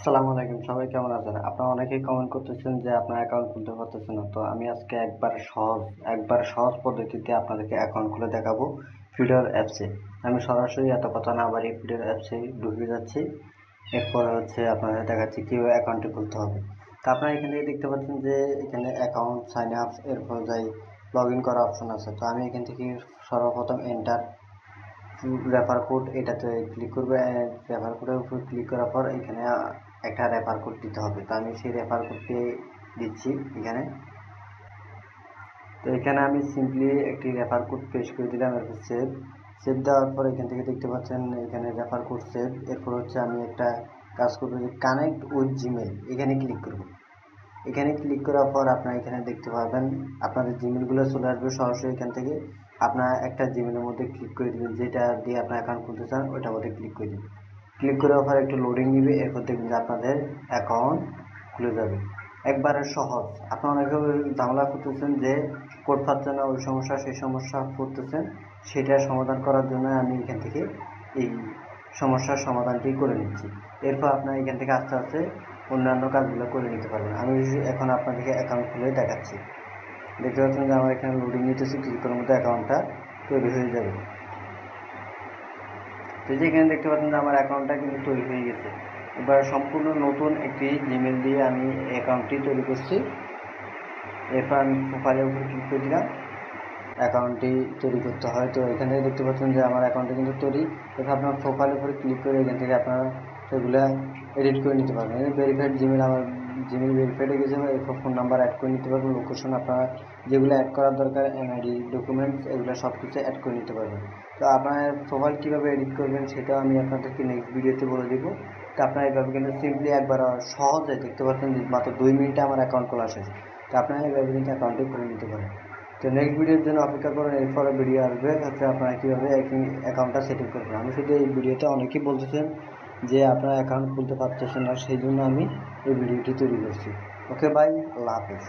আসসালামু আলাইকুম, সবাই কেমন আছেন? আপনারা অনেকেই কমেন্ট করতেছেন যে আপনার অ্যাকাউন্ট খুলতে পারতেছেন না। তো আমি আজকে একবার সহজ পদ্ধতিতে আপনাদেরকে অ্যাকাউন্ট খুলে দেখাবো ফিডর অ্যাপসে। আমি সরাসরি এত কথা না বাড়িয়ে ফিডর অ্যাপসে ঢুকে যাচ্ছি। এরপরে আপনাদের দেখাচ্ছি কীভাবে অ্যাকাউন্টটি খুলতে হবে। তো আপনারা এখান থেকে দেখতে পাচ্ছেন যে এখানে অ্যাকাউন্ট সাইন আপ, এরপর লগ ইন করার অপশন আছে। তো আমি এখান থেকে সর্বপ্রথম এন্টার রেফার কোড এটাতে ক্লিক করবে। রেফার কোডের উপর ক্লিক করার পর এখানে একটা রেফার কোড দিতে হবে। তো আমি সেই রেফার কোডটি দিচ্ছি এখানে। তো এখানে আমি সিম্পলি একটি রেফার কোড পেস্ট করে দিলাম। এরপর সেভ দেওয়ার পর এখান থেকে দেখতে পাচ্ছেন এখানে রেফার কোড সেভ। এরপর আমি একটা কাজ করবো যে কানেক্ট উইথ জিমেল, এখানে ক্লিক করব। এখানে ক্লিক করার পর আপনারা এখানে দেখতে পাবেন আপনাদের জিমেলগুলো চলে আসবে সরাসরি। এখান থেকে আপনার একটা জিমেলের মধ্যে ক্লিক করে দেবেন, যেটা দিয়ে আপনার অ্যাকাউন্ট খুলতে চান ওইটার মধ্যে ক্লিক করে দেবেন। ক্লিক করার পর একটু লোডিং নেবে, এরপর দেখবেন যে আপনাদের অ্যাকাউন্ট খুলে যাবে। একবারে সহজ। আপনারা অনেকে ঝামেলা করতেছেন যে কোড পাচ্ছেন না, ওই সমস্যা সেই সমস্যা করতেছেন, সেটা সমাধান করার জন্য আমি এখান থেকে এই সমস্যার সমাধানটি করে নিচ্ছি। এরপর আপনারা এখান থেকে আস্তে আস্তে অন্যান্য কাজগুলো করে নিতে পারবেন। আমি এখন আপনাদেরকে অ্যাকাউন্ট খুলে দেখাচ্ছি। দেখতে পাচ্ছেন যে আমার এখানে লোডিং নিতেছি, কিছুক্ষণের মধ্যে অ্যাকাউন্টটা তৈরি হয়ে যাবে। তো যেখানে দেখতে পাচ্ছেন যে আমার অ্যাকাউন্টটা কিন্তু তৈরি হয়ে গেছে। এবার সম্পূর্ণ নতুন একটি জিমেল দিয়ে আমি অ্যাকাউন্টটি তৈরি করছি। এরপর আমি প্রোফাইলের উপর ক্লিক করে দিলাম। অ্যাকাউন্টটি তৈরি করতে হয়। তো এখান থেকে দেখতে পাচ্ছেন যে আমার অ্যাকাউন্টটি কিন্তু তৈরি। এরপর আপনার প্রোফাইলের উপরে ক্লিক করে এখান থেকে আপনারা সেগুলো এডিট করে নিতে পারবেন। ভেরিফাইড জিমেল, আমার জিমেল ভেরিফাইড হয়ে গেছে। এরপর ফোন নাম্বার অ্যাড করে নিতে পারবেন, লোকেশন আপনারা যেগুলো অ্যাড করার দরকার, এনআইডি, ডকুমেন্টস, এগুলো সব কিছু অ্যাড করে নিতে পারবেন। তো আপনার প্রোফাইল কীভাবে এডিট করবেন সেটাও আমি আপনাদেরকে নেক্সট ভিডিওতে বলে দেবো। তো আপনারা এইভাবে কিন্তু সিম্পলি একবার সহজে দেখতে পাচ্ছেন মাত্র 2 মিনিটে আমার অ্যাকাউন্ট খোলা শেষ। তো আপনারা এইভাবে কিন্তু অ্যাকাউন্টটি খুলে নিতে পারেন। তো নেক্সট ভিডিওর জন্য অপেক্ষা করুন। এরপরে ভিডিও আসবে আপনারা কীভাবে অ্যাকাউন্টটা সেটিং করবেন। আমি শুধু এই ভিডিওতে অনেকেই বলতেছেন যে আপনারা অ্যাকাউন্ট খুলতে পারতেছেন না, সেই জন্য আমি এই ভিডিওটি তৈরি করছি। ওকে বাই, আল্লাহ হাফেজ।